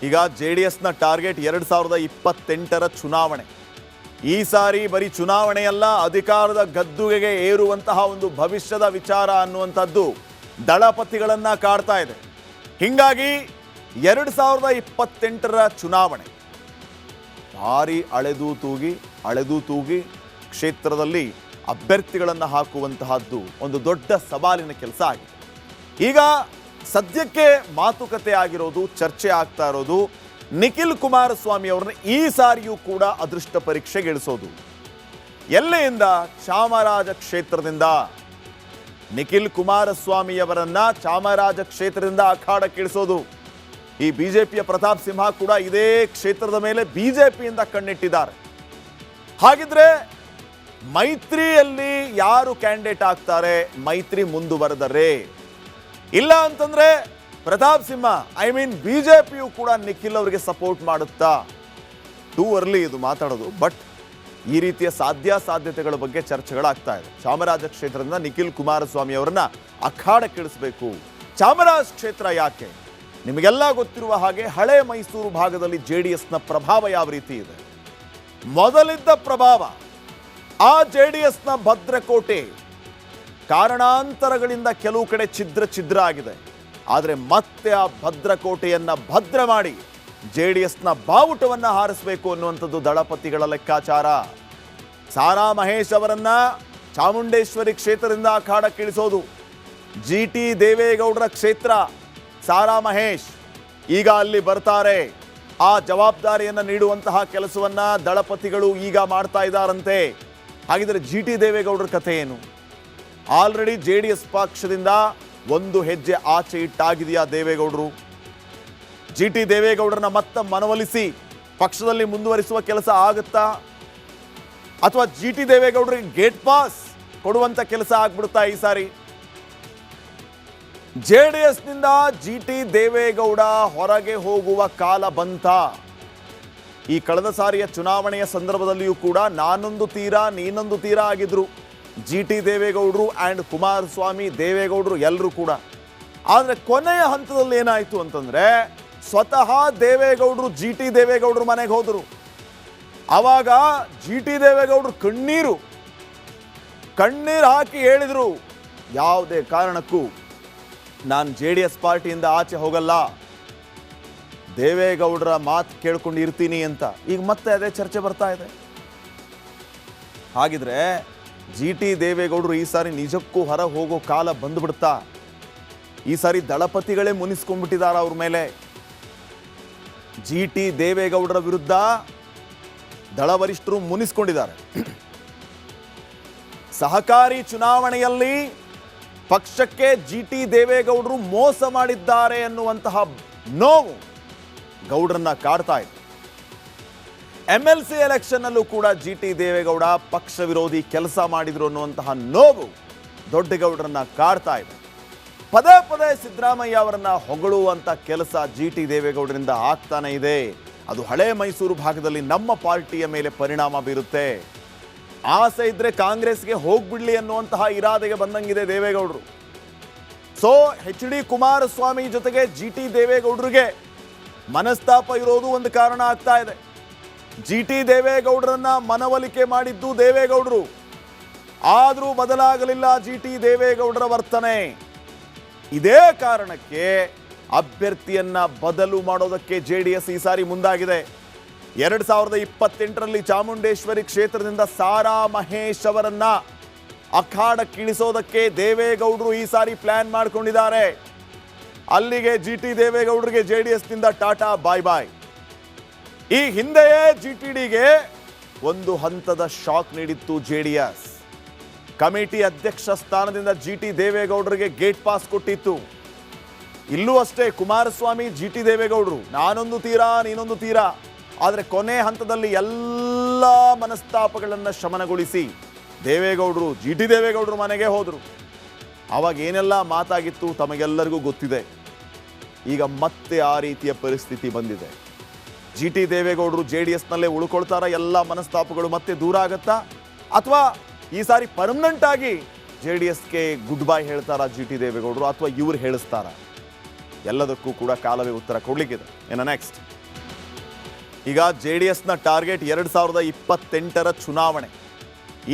ಈಗ JDSನ ಟಾರ್ಗೆಟ್ 2028ರ ಚುನಾವಣೆ. ಈ ಸಾರಿ ಬರೀ ಚುನಾವಣೆಯಲ್ಲ, ಅಧಿಕಾರದ ಗದ್ದುಗೆಗೆ ಏರುವಂತಹ ಒಂದು ಭವಿಷ್ಯದ ವಿಚಾರ ಅನ್ನುವಂಥದ್ದು ದಳಪತಿಗಳನ್ನ ಕಾಡ್ತಾ ಇದೆ. ಹೀಗಾಗಿ 2028ರ ಚುನಾವಣೆ ಭಾರಿ ಅಳೆದು ತೂಗಿ ಕ್ಷೇತ್ರದಲ್ಲಿ ಅಭ್ಯರ್ಥಿಗಳನ್ನು ಹಾಕುವಂತಹದ್ದು ಒಂದು ದೊಡ್ಡ ಸವಾಲಿನ ಕೆಲಸ ಆಗಿದೆ. ಈಗ ಸದ್ಯಕ್ಕೆ ಮಾತುಕತೆ ಆಗಿರೋದು, ಚರ್ಚೆ ಆಗ್ತಾ ಇರೋದು ನಿಖಿಲ್ ಕುಮಾರಸ್ವಾಮಿ ಅವರನ್ನ ಈ ಸಾರಿಯೂ ಕೂಡ ಅದೃಷ್ಟ ಪರೀಕ್ಷೆಗೆ ಇಳಿಸೋದು. ಎಲ್ಲಿಂದ? ಚಾಮರಾಜ ಕ್ಷೇತ್ರದಿಂದ. ನಿಖಿಲ್ ಕುಮಾರಸ್ವಾಮಿಯವರನ್ನ ಚಾಮರಾಜ ಕ್ಷೇತ್ರದಿಂದ ಅಖಾಡಕ್ಕೆ ಇಳಿಸೋದು. ಈ ಬಿಜೆಪಿಯ ಪ್ರತಾಪ್ ಸಿಂಹ ಕೂಡ ಇದೇ ಕ್ಷೇತ್ರದ ಮೇಲೆ ಬಿಜೆಪಿಯಿಂದ ಕಣ್ಣಿಟ್ಟಿದ್ದಾರೆ. ಹಾಗಿದ್ರೆ ಮೈತ್ರಿಯಲ್ಲಿ ಯಾರು ಕ್ಯಾಂಡಿಡೇಟ್ ಆಗ್ತಾರೆ? ಮೈತ್ರಿ ಮುಂದುವರೆದರೆ, ಇಲ್ಲ ಅಂತಂದ್ರೆ ಪ್ರತಾಪ್ ಸಿಂಹ ಬಿಜೆಪಿಯು ಕೂಡ ನಿಖಿಲ್ ಅವರಿಗೆ ಸಪೋರ್ಟ್ ಮಾಡುತ್ತಾ? ಟೂ ಅರ್ಲಿ ಇದು ಮಾತಾಡೋದು. ಬಟ್ ಈ ರೀತಿಯ ಸಾಧ್ಯತೆಗಳ ಬಗ್ಗೆ ಚರ್ಚೆಗಳಾಗ್ತಾ ಇದೆ. ಚಾಮರಾಜ ಕ್ಷೇತ್ರದಿಂದ ನಿಖಿಲ್ ಕುಮಾರಸ್ವಾಮಿ ಅವರನ್ನ ಅಖಾಡಕ್ಕಿಳಿಸಬೇಕು. ಚಾಮರಾಜ ಕ್ಷೇತ್ರ ಯಾಕೆ? ನಿಮಗೆಲ್ಲ ಗೊತ್ತಿರುವ ಹಾಗೆ ಹಳೆ ಮೈಸೂರು ಭಾಗದಲ್ಲಿ JDSನ ಪ್ರಭಾವ ಯಾವ ರೀತಿ ಇದೆ? ಮೊದಲಿದ್ದ ಪ್ರಭಾವ, ಆ JDSನ ಭದ್ರಕೋಟೆ ಕಾರಣಾಂತರಗಳಿಂದ ಕೆಲವು ಕಡೆ ಛಿದ್ರ ಆಗಿದೆ. ಆದರೆ ಮತ್ತೆ ಆ ಭದ್ರಕೋಟೆಯನ್ನ ಭದ್ರ ಮಾಡಿ JDSನ ಬಾವುಟವನ್ನ ಹಾರಿಸಬೇಕು ಅನ್ನುವಂಥದ್ದು ದಳಪತಿಗಳ ಲೆಕ್ಕಾಚಾರ. ಸಾರಾ ಮಹೇಶ್ ಅವರನ್ನ ಚಾಮುಂಡೇಶ್ವರಿ ಕ್ಷೇತ್ರದಿಂದ ಅಖಾಡಕ್ಕಿಳಿಸೋದು. GT ದೇವೇಗೌಡರ ಕ್ಷೇತ್ರ ಸಾರಾ ಮಹೇಶ್ ಈಗ ಅಲ್ಲಿ ಬರ್ತಾರೆ. ಆ ಜವಾಬ್ದಾರಿಯನ್ನು ನೀಡುವಂತಹ ಕೆಲಸವನ್ನ ದಳಪತಿಗಳು ಈಗ ಮಾಡ್ತಾ ಇದ್ದಾರಂತೆ. ಹಾಗಿದ್ರೆ GT ದೇವೇಗೌಡರ ಕಥೆ ಏನು? ಆಲ್ರೆಡಿ JDS ಪಕ್ಷದಿಂದ ಒಂದು ಹೆಜ್ಜೆ ಆಚೆ ಇಟ್ಟಾಗಿದೆಯಾ ದೇವೇಗೌಡರು? GT ದೇವೇಗೌಡರನ್ನ ಮತ್ತೆ ಮನವೊಲಿಸಿ ಪಕ್ಷದಲ್ಲಿ ಮುಂದುವರಿಸುವ ಕೆಲಸ ಆಗುತ್ತಾ? ಅಥವಾ GT ದೇವೇಗೌಡರಿಗೆ ಗೇಟ್ ಪಾಸ್ ಕೊಡುವಂತ ಕೆಲಸ ಆಗ್ಬಿಡುತ್ತಾ ಈ ಸಾರಿ? JDSನಿಂದ GT ದೇವೇಗೌಡ ಹೊರಗೆ ಹೋಗುವ ಕಾಲ ಬಂತ. ಈ ಕಳೆದ ಸಾರಿಯ ಚುನಾವಣೆಯ ಸಂದರ್ಭದಲ್ಲಿಯೂ ಕೂಡ ನಾನೊಂದು ತೀರ ನೀನೊಂದು ತೀರ ಆಗಿದ್ರು GT ದೇವೇಗೌಡರು ಆ್ಯಂಡ್ ಕುಮಾರಸ್ವಾಮಿ ದೇವೇಗೌಡರು ಎಲ್ಲರೂ ಕೂಡ. ಆದರೆ ಕೊನೆಯ ಹಂತದಲ್ಲಿ ಏನಾಯಿತು ಅಂತಂದ್ರೆ ಸ್ವತಃ ದೇವೇಗೌಡರು GT ದೇವೇಗೌಡರು ಮನೆಗೆ ಹೋದರು. ಆವಾಗ GT ದೇವೇಗೌಡರು ಕಣ್ಣೀರು ಹಾಕಿ ಹೇಳಿದರು, ಯಾವುದೇ ಕಾರಣಕ್ಕೂ ನಾನು JDS ಪಾರ್ಟಿಯಿಂದ ಆಚೆ ಹೋಗಲ್ಲ, ದೇವೇಗೌಡರ ಮಾತು ಕೇಳ್ಕೊಂಡು ಇರ್ತೀನಿ ಅಂತ. ಈಗ ಮತ್ತೆ ಅದೇ ಚರ್ಚೆ ಬರ್ತಾ ಇದೆ. ಹಾಗಿದ್ರೆ GT ದೇವೇಗೌಡರು ಈ ಸಾರಿ ನಿಜಕ್ಕೂ ಹೊರ ಹೋಗೋ ಕಾಲ ಬಂದ್ಬಿಡ್ತಾ? ಈ ಸಾರಿ ದಳಪತಿಗಳೇ ಮುನಿಸ್ಕೊಂಡ್ಬಿಟ್ಟಿದ್ದಾರೆ ಅವ್ರ ಮೇಲೆ. GT ದೇವೇಗೌಡರ ವಿರುದ್ಧ ದಳ ವರಿಷ್ಠರು ಮುನಿಸ್ಕೊಂಡಿದ್ದಾರೆ. ಸಹಕಾರಿ ಚುನಾವಣೆಯಲ್ಲಿ ಪಕ್ಷಕ್ಕೆ GT ದೇವೇಗೌಡರು ಮೋಸ ಮಾಡಿದ್ದಾರೆ ಅನ್ನುವಂತಹ ನೋವು ಗೌಡ್ರನ್ನ ಕಾಡ್ತಾ ಇದೆ. MLC ಎಲೆಕ್ಷನ್ ಅಲ್ಲೂ ಕೂಡ GT ದೇವೇಗೌಡ ಪಕ್ಷ ವಿರೋಧಿ ಕೆಲಸ ಮಾಡಿದ್ರು ಅನ್ನುವಂತಹ ನೋವು ದೊಡ್ಡಗೌಡರನ್ನ ಕಾಡ್ತಾ ಇದೆ. ಪದೇ ಸಿದ್ದರಾಮಯ್ಯ ಅವರನ್ನ ಹೊಗಳುವಂತ ಕೆಲಸ GT ದೇವೇಗೌಡರಿಂದ ಆಗ್ತಾನೆ ಇದೆ. ಅದು ಹಳೆ ಮೈಸೂರು ಭಾಗದಲ್ಲಿ ನಮ್ಮ ಪಾರ್ಟಿಯ ಮೇಲೆ ಪರಿಣಾಮ ಬೀರುತ್ತೆ. ಆಸೆ ಇದ್ರೆ ಕಾಂಗ್ರೆಸ್ಗೆ ಹೋಗ್ಬಿಡ್ಲಿ ಅನ್ನುವಂತಹ ಇರಾದೆಗೆ ಬಂದಂಗಿದೆ ದೇವೇಗೌಡರು. ಸೊ HD ಕುಮಾರಸ್ವಾಮಿ ಜೊತೆಗೆ GT ದೇವೇಗೌಡರಿಗೆ ಮನಸ್ತಾಪ ಇರೋದು ಒಂದು ಕಾರಣ ಆಗ್ತಾ ಇದೆ. GT ದೇವೇಗೌಡರನ್ನ ಮನವೊಲಿಕೆ ಮಾಡಿದ್ದು ದೇವೇಗೌಡರು, ಆದರೂ ಬದಲಾಗಲಿಲ್ಲ GT ದೇವೇಗೌಡರ ವರ್ತನೆ. ಇದೇ ಕಾರಣಕ್ಕೆ ಅಭ್ಯರ್ಥಿಯನ್ನ ಬದಲು ಮಾಡೋದಕ್ಕೆ JDS ಈ ಸಾರಿ ಮುಂದಾಗಿದೆ. 2028ರಲ್ಲಿ ಚಾಮುಂಡೇಶ್ವರಿ ಕ್ಷೇತ್ರದಿಂದ ಸಾರಾ ಮಹೇಶ್ ಅವರನ್ನ ಅಖಾಡಕ್ಕಿಳಿಸೋದಕ್ಕೆ ದೇವೇಗೌಡರು ಈ ಸಾರಿ ಪ್ಲಾನ್ ಮಾಡ್ಕೊಂಡಿದ್ದಾರೆ. ಅಲ್ಲಿಗೆ GT ದೇವೇಗೌಡರಿಗೆ JDSನಿಂದ ಟಾಟಾ ಬಾಯ್ ಬಾಯ್. ಈ ಹಿಂದೆಯೇ GTDಗೆ ಒಂದು ಹಂತದ ಶಾಕ್ ನೀಡಿತ್ತು JDS. ಕಮಿಟಿ ಅಧ್ಯಕ್ಷ ಸ್ಥಾನದಿಂದ GT ದೇವೇಗೌಡರಿಗೆ ಗೇಟ್ ಪಾಸ್ ಕೊಟ್ಟಿತ್ತು. ಇಲ್ಲೂ ಅಷ್ಟೇ ಕುಮಾರಸ್ವಾಮಿ GT ದೇವೇಗೌಡರು ನಾನೊಂದು ತೀರಾ ನೀನೊಂದು ತೀರಾ. ಆದರೆ ಕೊನೆ ಹಂತದಲ್ಲಿ ಎಲ್ಲ ಮನಸ್ತಾಪಗಳನ್ನು ಶಮನಗೊಳಿಸಿ ದೇವೇಗೌಡರು GT ದೇವೇಗೌಡರು ಮನೆಗೆ ಹೋದರು. ಆವಾಗ ಏನೆಲ್ಲ ಮಾತಾಗಿತ್ತು ತಮಗೆಲ್ಲರಿಗೂ ಗೊತ್ತಿದೆ. ಈಗ ಮತ್ತೆ ಆ ರೀತಿಯ ಪರಿಸ್ಥಿತಿ ಬಂದಿದೆ. GT ದೇವೇಗೌಡರು JDSನಲ್ಲೇ ಉಳ್ಕೊಳ್ತಾರ? ಎಲ್ಲ ಮನಸ್ತಾಪಗಳು ಮತ್ತೆ ದೂರ ಆಗತ್ತಾ? ಅಥವಾ ಈ ಸಾರಿ ಪರ್ಮನೆಂಟ್ ಆಗಿ JDSಗೆ ಗುಡ್ ಬೈ ಹೇಳ್ತಾರಾ GT ದೇವೇಗೌಡರು, ಅಥವಾ ಇವ್ರು ಹೇಳಿಸ್ತಾರ? ಎಲ್ಲದಕ್ಕೂ ಕೂಡ ಕಾಲವೇ ಉತ್ತರ ಕೊಡ್ಲಿಕ್ಕಿದೆ. ಇನ್ನು ನೆಕ್ಸ್ಟ್, ಈಗ JDSನ ಟಾರ್ಗೆಟ್ 2028ರ ಚುನಾವಣೆ.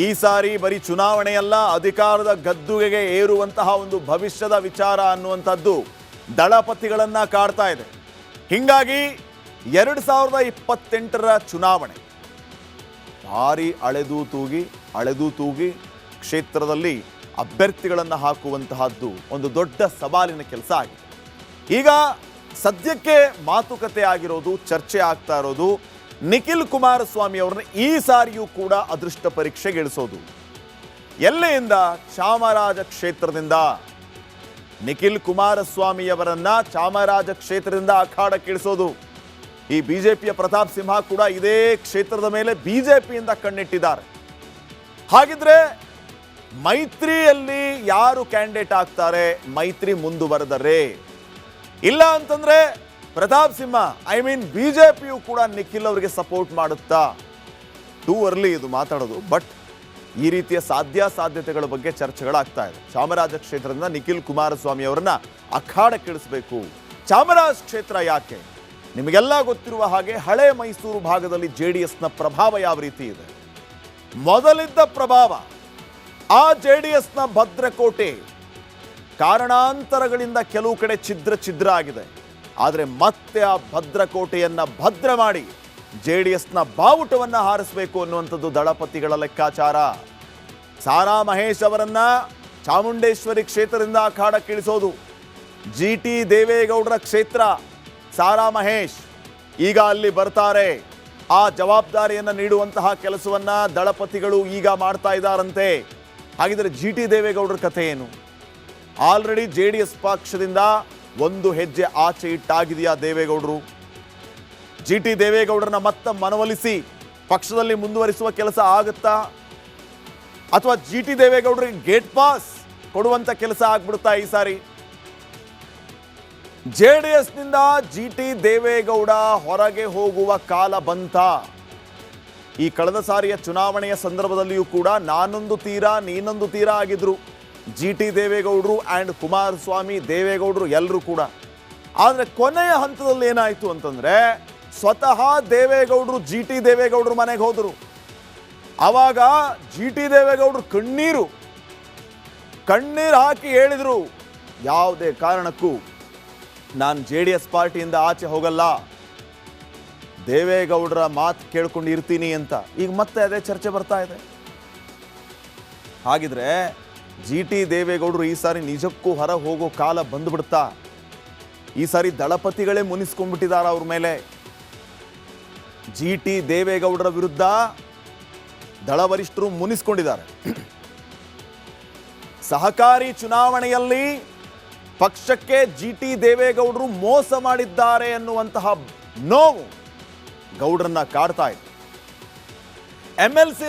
ಈ ಸಾರಿ ಬರೀ ಚುನಾವಣೆಯಲ್ಲ, ಅಧಿಕಾರದ ಗದ್ದುಗೆಗೆ ಏರುವಂತಹ ಒಂದು ಭವಿಷ್ಯದ ವಿಚಾರ ಅನ್ನುವಂಥದ್ದು ದಳಪತಿಗಳನ್ನ ಕಾಡ್ತಾ ಇದೆ. ಹೀಗಾಗಿ 2028ರ ಚುನಾವಣೆ ಭಾರಿ ಅಳೆದು ತೂಗಿ ಕ್ಷೇತ್ರದಲ್ಲಿ ಅಭ್ಯರ್ಥಿಗಳನ್ನು ಹಾಕುವಂತಹದ್ದು ಒಂದು ದೊಡ್ಡ ಸವಾಲಿನ ಕೆಲಸ ಆಗಿದೆ. ಈಗ ಸದ್ಯಕ್ಕೆ ಮಾತುಕತೆ ಆಗಿರೋದು, ಚರ್ಚೆ ಆಗ್ತಾ ಇರೋದು ನಿಖಿಲ್ ಕುಮಾರಸ್ವಾಮಿ ಅವರನ್ನ ಈ ಸಾರಿಯೂ ಕೂಡ ಅದೃಷ್ಟ ಪರೀಕ್ಷೆಗೆ ಇಳಿಸೋದು. ಎಲ್ಲಿಂದ? ಚಾಮರಾಜ ಕ್ಷೇತ್ರದಿಂದ. ನಿಖಿಲ್ ಕುಮಾರಸ್ವಾಮಿಯವರನ್ನ ಚಾಮರಾಜ ಕ್ಷೇತ್ರದಿಂದ ಅಖಾಡಕ್ಕೆ ಇಳಿಸೋದು. ಈ ಬಿಜೆಪಿಯ ಪ್ರತಾಪ್ ಸಿಂಹ ಕೂಡ ಇದೇ ಕ್ಷೇತ್ರದ ಮೇಲೆ ಬಿಜೆಪಿಯಿಂದ ಕಣ್ಣಿಟ್ಟಿದ್ದಾರೆ. ಹಾಗಿದ್ರೆ ಮೈತ್ರಿಯಲ್ಲಿ ಯಾರು ಕ್ಯಾಂಡಿಡೇಟ್ ಆಗ್ತಾರೆ? ಮೈತ್ರಿ ಮುಂದುವರೆದರೆ, ಇಲ್ಲ ಅಂತಂದ್ರೆ ಪ್ರತಾಪ್ ಸಿಂಹ ಬಿಜೆಪಿಯು ಕೂಡ ನಿಖಿಲ್ ಅವರಿಗೆ ಸಪೋರ್ಟ್ ಮಾಡುತ್ತಾ? ಟೂ ಅರ್ಲಿ ಇದು ಮಾತಾಡೋದು, ಬಟ್ ಈ ರೀತಿಯ ಸಾಧ್ಯತೆಗಳ ಬಗ್ಗೆ ಚರ್ಚೆಗಳಾಗ್ತಾ ಇದೆ. ಚಾಮರಾಜ ಕ್ಷೇತ್ರದಿಂದ ನಿಖಿಲ್ ಕುಮಾರಸ್ವಾಮಿ ಅವರನ್ನ ಅಖಾಡಕ್ಕಿಳಿಸಬೇಕು. ಚಾಮರಾಜ ಕ್ಷೇತ್ರ ಯಾಕೆ? ನಿಮಗೆಲ್ಲ ಗೊತ್ತಿರುವ ಹಾಗೆ ಹಳೆ ಮೈಸೂರು ಭಾಗದಲ್ಲಿ JDSನ ಪ್ರಭಾವ ಯಾವ ರೀತಿ ಇದೆ? ಮೊದಲಿದ್ದ ಪ್ರಭಾವ, ಆ JDSನ ಭದ್ರಕೋಟೆ ಕಾರಣಾಂತರಗಳಿಂದ ಕೆಲವು ಕಡೆ ಛಿದ್ರ ಆಗಿದೆ. ಆದರೆ ಮತ್ತೆ ಆ ಭದ್ರಕೋಟೆಯನ್ನ ಭದ್ರ ಮಾಡಿ JDSನ ಬಾವುಟವನ್ನ ಹಾರಿಸಬೇಕು ಅನ್ನುವಂಥದ್ದು ದಳಪತಿಗಳ ಲೆಕ್ಕಾಚಾರ. ಸಾರಾ ಮಹೇಶ್ ಅವರನ್ನ ಚಾಮುಂಡೇಶ್ವರಿ ಕ್ಷೇತ್ರದಿಂದ ಅಖಾಡಕ್ಕಿಳಿಸೋದು. GT ದೇವೇಗೌಡರ ಕ್ಷೇತ್ರ ಸಾರಾ ಮಹೇಶ್ ಈಗ ಅಲ್ಲಿ ಬರ್ತಾರೆ. ಆ ಜವಾಬ್ದಾರಿಯನ್ನು ನೀಡುವಂತಹ ಕೆಲಸವನ್ನ ದಳಪತಿಗಳು ಈಗ ಮಾಡ್ತಾ ಇದ್ದಾರಂತೆ. ಹಾಗಿದ್ರೆ GT ದೇವೇಗೌಡರ ಕಥೆ ಏನು? ಆಲ್ರೆಡಿ JDS ಪಕ್ಷದಿಂದ ಒಂದು ಹೆಜ್ಜೆ ಆಚೆ ಇಟ್ಟಾಗಿದೆಯಾ ದೇವೇಗೌಡರು? GT ದೇವೇಗೌಡರನ್ನ ಮತ್ತೆ ಮನವೊಲಿಸಿ ಪಕ್ಷದಲ್ಲಿ ಮುಂದುವರಿಸುವ ಕೆಲಸ ಆಗುತ್ತಾ? ಅಥವಾ GT ದೇವೇಗೌಡರಿಗೆ ಗೇಟ್ ಪಾಸ್ ಕೊಡುವಂತ ಕೆಲಸ ಆಗ್ಬಿಡುತ್ತಾ ಈ ಸಾರಿ? JDSನಿಂದ GT ದೇವೇಗೌಡ ಹೊರಗೆ ಹೋಗುವ ಕಾಲ ಬಂತ. ಈ ಕಳೆದ ಸಾರಿಯ ಚುನಾವಣೆಯ ಸಂದರ್ಭದಲ್ಲಿಯೂ ಕೂಡ ನಾನೊಂದು ತೀರ ನೀನೊಂದು ತೀರ ಆಗಿದ್ರು GT ದೇವೇಗೌಡರು ಆ್ಯಂಡ್ ಕುಮಾರಸ್ವಾಮಿ ದೇವೇಗೌಡರು ಎಲ್ಲರೂ ಕೂಡ. ಆದರೆ ಕೊನೆಯ ಹಂತದಲ್ಲಿ ಏನಾಯಿತು ಅಂತಂದ್ರೆ ಸ್ವತಃ ದೇವೇಗೌಡರು GT ದೇವೇಗೌಡರು ಮನೆಗೆ ಹೋದರು. ಆವಾಗ GT ದೇವೇಗೌಡರು ಕಣ್ಣೀರು ಹಾಕಿ ಹೇಳಿದ್ರು, ಯಾವುದೇ ಕಾರಣಕ್ಕೂ ನಾನು JDS ಪಾರ್ಟಿಯಿಂದ ಆಚೆ ಹೋಗಲ್ಲ, ದೇವೇಗೌಡರ ಮಾತು ಕೇಳ್ಕೊಂಡು ಇರ್ತೀನಿ ಅಂತ. ಈಗ ಮತ್ತೆ ಅದೇ ಚರ್ಚೆ ಬರ್ತಾ ಇದೆ. ಹಾಗಿದ್ರೆ GT ದೇವೇಗೌಡರು ಈ ಸಾರಿ ನಿಜಕ್ಕೂ ಹೊರ ಹೋಗೋ ಕಾಲ ಬಂದ್ಬಿಡ್ತಾ? ಈ ಸಾರಿ ದಳಪತಿಗಳೇ ಮುನಿಸ್ಕೊಂಡ್ಬಿಟ್ಟಿದಾರ ಅವ್ರ ಮೇಲೆ. GT ದೇವೇಗೌಡರ ವಿರುದ್ಧ ದಳ ವರಿಷ್ಠರು ಮುನಿಸ್ಕೊಂಡಿದ್ದಾರೆ. ಸಹಕಾರಿ ಚುನಾವಣೆಯಲ್ಲಿ ಪಕ್ಷಕ್ಕೆ GT ದೇವೇಗೌಡರು ಮೋಸ ಮಾಡಿದ್ದಾರೆ ಅನ್ನುವಂತಹ ನೋವು ಗೌಡ್ರನ್ನ ಕಾಡ್ತಾ ಇದೆ. MLC